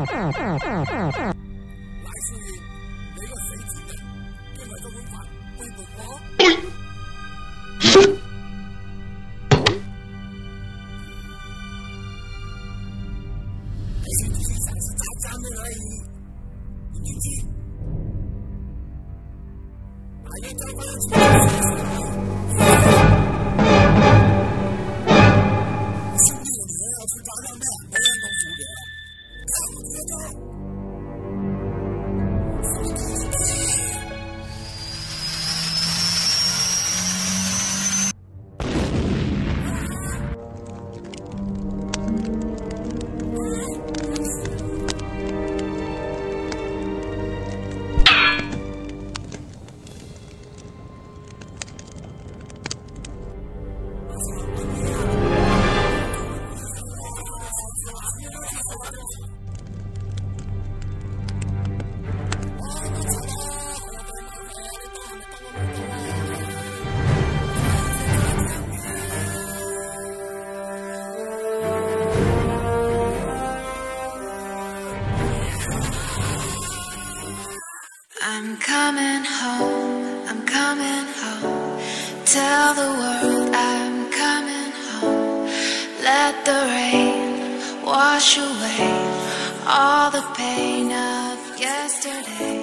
少爺，你個死賤人，因為個碗飯背叛我。你是不是想是渣渣的而已？你听清，把人家放出来。兄弟，你们要去找让妹，没人能服别。看我接招。I'm coming home, I'm coming home. Tell the world I'm coming home. Let the rain wash away all the pain of yesterday.